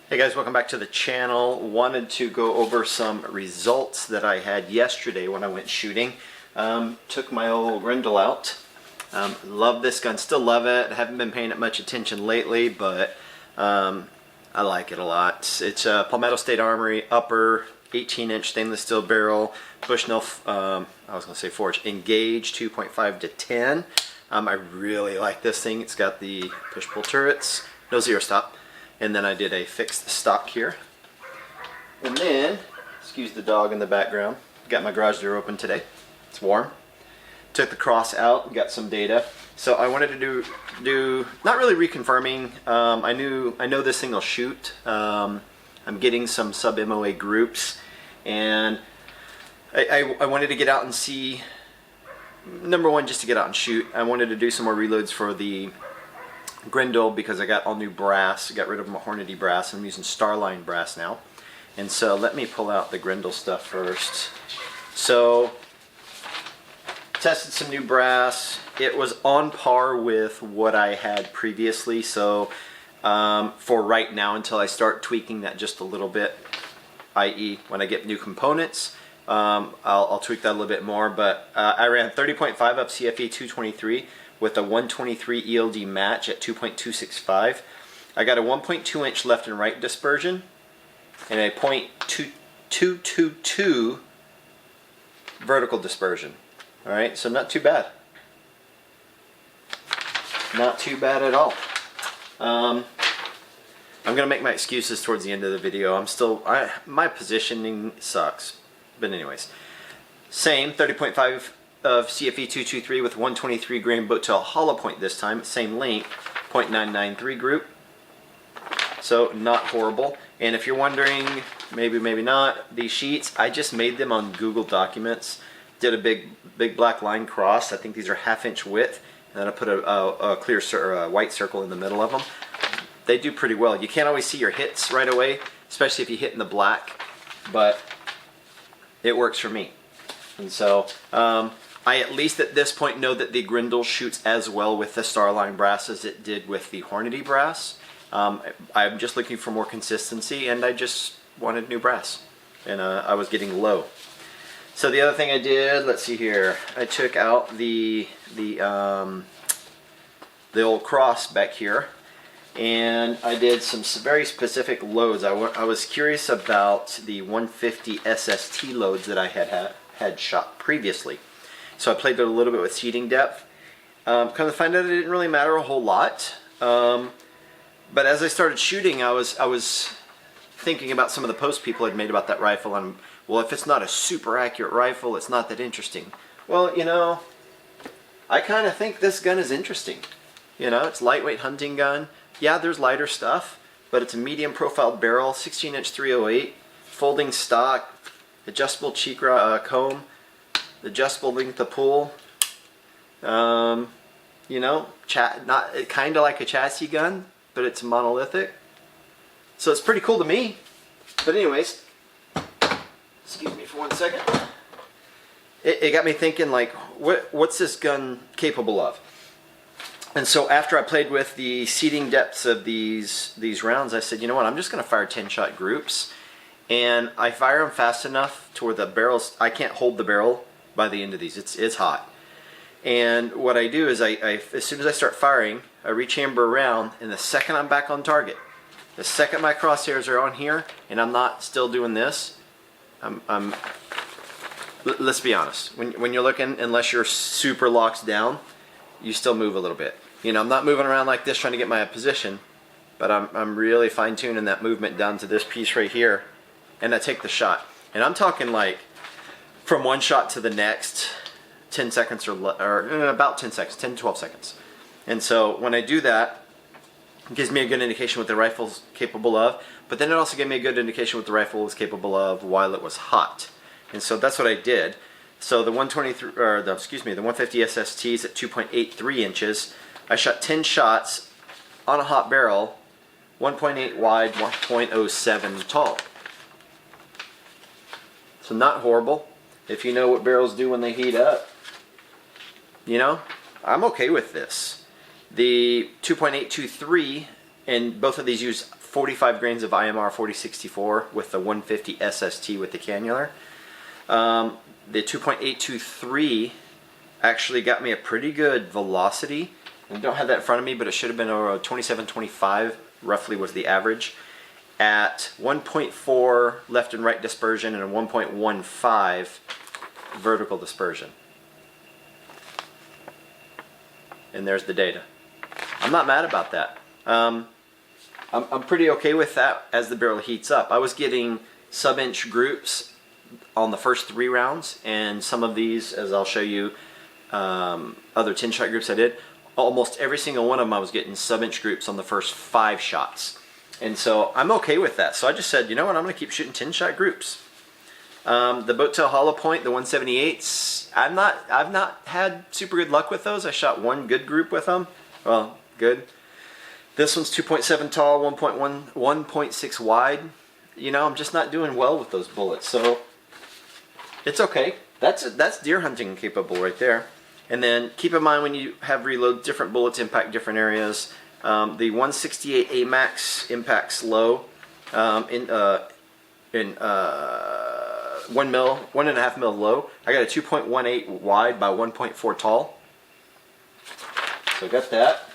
Hey guys, welcome back to the channel. Wanted to go over some results that I had yesterday when I went shooting. Took my old Grendel out. Love this gun, still love it. Haven't been paying it much attention lately, but I like it a lot. It's a Palmetto State Armory upper 18-inch stainless steel barrel, Bushnell, I was going to say forged, Engage 2.5 to 10. I really like this thing. It's got the push-pull turrets, no zero stop. And then I did a fixed stock here. And then, excuse the dog in the background, got my garage door open today. It's warm. Took the cross out, got some data. So I wanted to do not really reconfirming. I know this thing will shoot. I'm getting some sub MOA groups, and I wanted to get out and see. Number one, just to get out and shoot. I wanted to do some more reloads for the Grendel because I got all new brass. I got rid of my Hornady brass. I'm using Starline brass now. And so let me pull out the Grendel stuff first. So tested some new brass. It was on par with what I had previously. So for right now, until I start tweaking that just a little bit, i.e. when I get new components, I'll tweak that a little bit more. But I ran 30.5 up CFE 223 with a 123 ELD match at 2.265. I got a 1.2 inch left and right dispersion and a .222 vertical dispersion. Alright, so not too bad. Not too bad at all. I'm going to make my excuses towards the end of the video. My positioning sucks. But anyways, same 30.5 of CFE 223 with 123 grain boat tail hollow point this time, same length, .993 group. So not horrible. And if you're wondering, maybe not, these sheets, I just made them on Google Documents. Did a big black line cross. I think these are 1/2 inch width, and then I put a clear white circle in the middle of them. They do pretty well. You can't always see your hits right away, especially if you hit in the black, but it works for me. And so I at least at this point know that the Grendel shoots as well with the Starline brass as it did with the Hornady brass. I'm just looking for more consistency, and I just wanted new brass, and I was getting low. So the other thing I did, let's see here, I took out the old cross back here, and I did some very specific loads. I was curious about the 150 SST loads that I had shot previously. So I played a little bit with seating depth. Kind of find out it didn't really matter a whole lot. But as I started shooting, I was thinking about some of the posts people had made about that rifle, and well, if it's not a super accurate rifle, it's not that interesting. Well, you know, I kind of think this gun is interesting. You know, it's a lightweight hunting gun. Yeah, there's lighter stuff, but it's a medium profiled barrel, 16-inch 308, folding stock, adjustable cheek comb, adjustable length of pull. You know, not kind of like a chassis gun, but it's monolithic. So it's pretty cool to me. But anyways, excuse me for 1 second. It got me thinking, like, what's this gun capable of? And so after I played with the seating depths of these rounds, I said, you know what, I'm just going to fire 10-shot groups. And I fire them fast enough to where the barrels, I can't hold the barrel by the end of these. It's hot. And what I do is as soon as I start firing, I rechamber around, and the second I'm back on target, the second my crosshairs are on here and I'm not still doing this, let's be honest, when you're looking, unless you're super locked down, you still move a little bit. You know, I'm not moving around like this trying to get my position, but I'm really fine-tuning that movement down to this piece right here, and I take the shot. And I'm talking like from one shot to the next 10 seconds or about 10 seconds, 10 to 12 seconds. And so when I do that, it gives me a good indication what the rifle's capable of, but then it also gave me a good indication what the rifle was capable of while it was hot. And so that's what I did. So the 150 SSTs at 2.83 inches, I shot 10 shots on a hot barrel, 1.8 wide, 1.07 tall. So not horrible. If you know what barrels do when they heat up, you know, I'm okay with this. The 2.823, and both of these use 45 grains of IMR 4064 with the 150 SST with the cannular. The 2.823 actually got me a pretty good velocity. I don't have that in front of me, but it should have been around 27-25 roughly was the average, at 1.4 left and right dispersion and a 1.15 vertical dispersion. And there's the data. I'm not mad about that. I'm pretty okay with that as the barrel heats up. I was getting sub-inch groups on the first 3 rounds, and some of these, as I'll show you, other 10-shot groups I did, almost every single one of them I was getting sub-inch groups on the first 5 shots. And so I'm okay with that. So I just said, you know what, I'm going to keep shooting 10-shot groups. The boat tail hollow point, the 178s, I've not had super good luck with those. I shot 1 good group with them. Well, good. This one's 2.7 tall, 1.6 wide. You know, I'm just not doing well with those bullets. So it's okay. That's deer hunting capable right there. And then keep in mind when you have reload, different bullets impact different areas. The 168 AMAX impacts low in 1.5 mil low. I got a 2.18 wide by 1.4 tall. So I got that.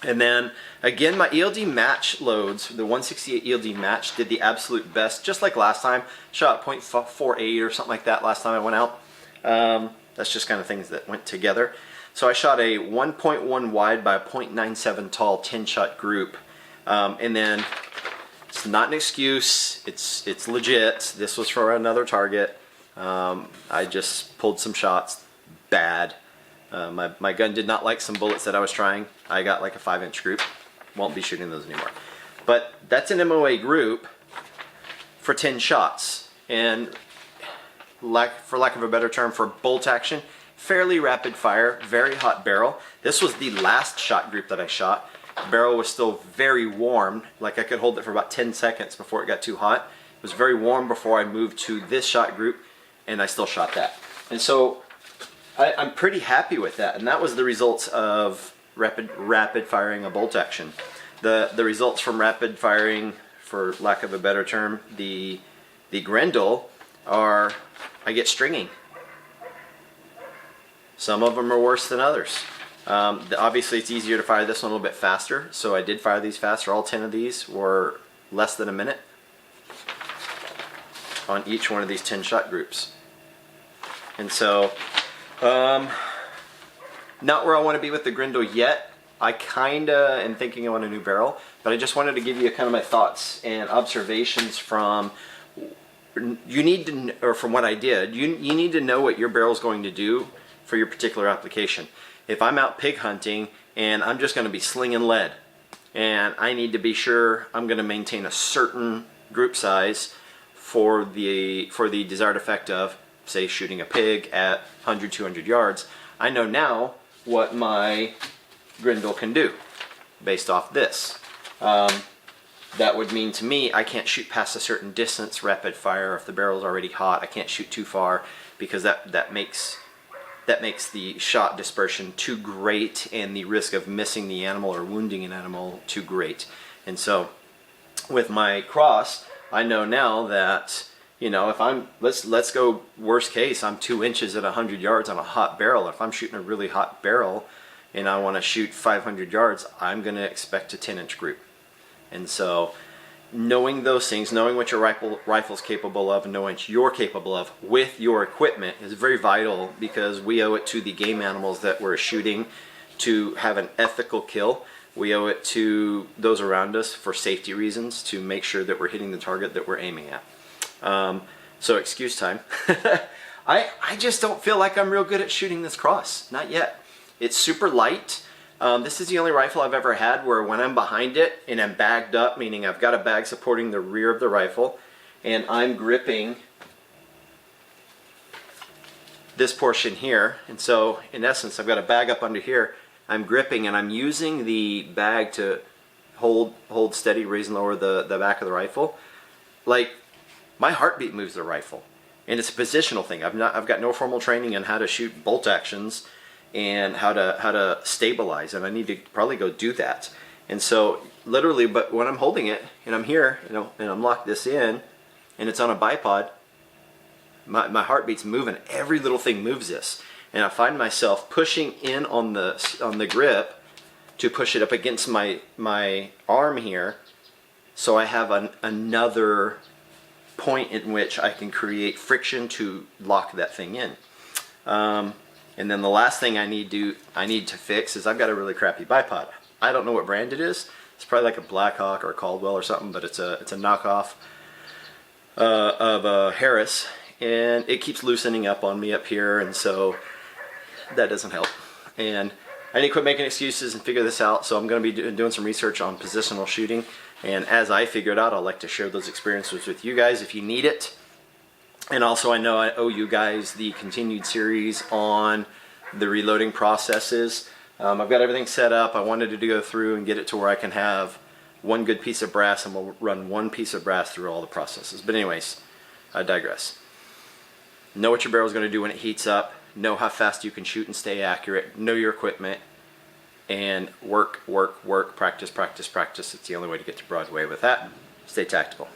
And then again, my ELD match loads, the 168 ELD match did the absolute best, just like last time. Shot 0.48 or something like that last time I went out. That's just kind of things that went together. So I shot a 1.1 wide by 0.97 tall 10-shot group. And then it's not an excuse, it's legit. This was for another target. I just pulled some shots bad. My gun did not like some bullets that I was trying. I got like a 5-inch group. Won't be shooting those anymore. But that's an MOA group for 10 shots. And for lack of a better term, for bolt action, fairly rapid fire, very hot barrel. This was the last shot group that I shot. The barrel was still very warm. Like I could hold it for about 10 seconds before it got too hot. It was very warm before I moved to this shot group, and I still shot that. And so I'm pretty happy with that, and that was the results of rapid firing a bolt action. The results from rapid firing, for lack of a better term, the Grendel are, I get stringing. Some of them are worse than others. Obviously it's easier to fire this one a little bit faster, so I did fire these faster. All 10 of these were less than a minute on each one of these 10-shot groups. And so not where I want to be with the Grendel yet. I kinda am thinking I want a new barrel, but I just wanted to give you kind of my thoughts and observations from, you need to, or from what I did, you need to know what your barrel is going to do for your particular application. If I'm out pig hunting and I'm just going to be slinging lead, and I need to be sure I'm going to maintain a certain group size for the desired effect of, say, shooting a pig at 100, 200 yards, I know now what my Grendel can do based off this. That would mean to me I can't shoot past a certain distance rapid fire. If the barrel's already hot, I can't shoot too far, because that makes the shot dispersion too great and the risk of missing the animal or wounding an animal too great. And so with my cross, I know now that, you know, if I'm, let's go worst case, I'm 2 inches at 100 yards on a hot barrel. If I'm shooting a really hot barrel and I want to shoot 500 yards, I'm going to expect a 10-inch group. And so knowing those things, knowing what your rifle's capable of, and knowing what you're capable of with your equipment is very vital, because we owe it to the game animals that we're shooting to have an ethical kill. We owe it to those around us for safety reasons to make sure that we're hitting the target that we're aiming at. So excuse time. I just don't feel like I'm real good at shooting this cross. Not yet. It's super light. This is the only rifle I've ever had where when I'm behind it and I'm bagged up, meaning I've got a bag supporting the rear of the rifle, and I'm gripping this portion here, and so in essence I've got a bag up under here, I'm gripping and I'm using the bag to hold steady, raise and lower the back of the rifle. Like, my heartbeat moves the rifle, and it's a positional thing. I've got no formal training on how to shoot bolt actions and how to stabilize, and I need to probably go do that. And so literally, but when I'm holding it and I'm here, you know, and I'm locked this in and it's on a bipod, my heartbeat's moving. Every little thing moves this. And I find myself pushing in on the grip to push it up against my arm here, so I have another point in which I can create friction to lock that thing in. And then the last thing I need to fix is I've got a really crappy bipod. I don't know what brand it is. It's probably like a Blackhawk or a Caldwell or something, but it's a knockoff of a Harris, and it keeps loosening up on me up here, and so that doesn't help. And I need to quit making excuses and figure this out, so I'm going to be doing some research on positional shooting, and as I figure it out, I'd like to share those experiences with you guys if you need it. And also, I know I owe you guys the continued series on the reloading processes. I've got everything set up. I wanted to go through and get it to where I can have one good piece of brass, and we'll run one piece of brass through all the processes. But anyways, I digress. Know what your barrel is going to do when it heats up. Know how fast you can shoot and stay accurate. Know your equipment. And work, practice, practice, practice. It's the only way to get to Broadway with that. Stay tactical.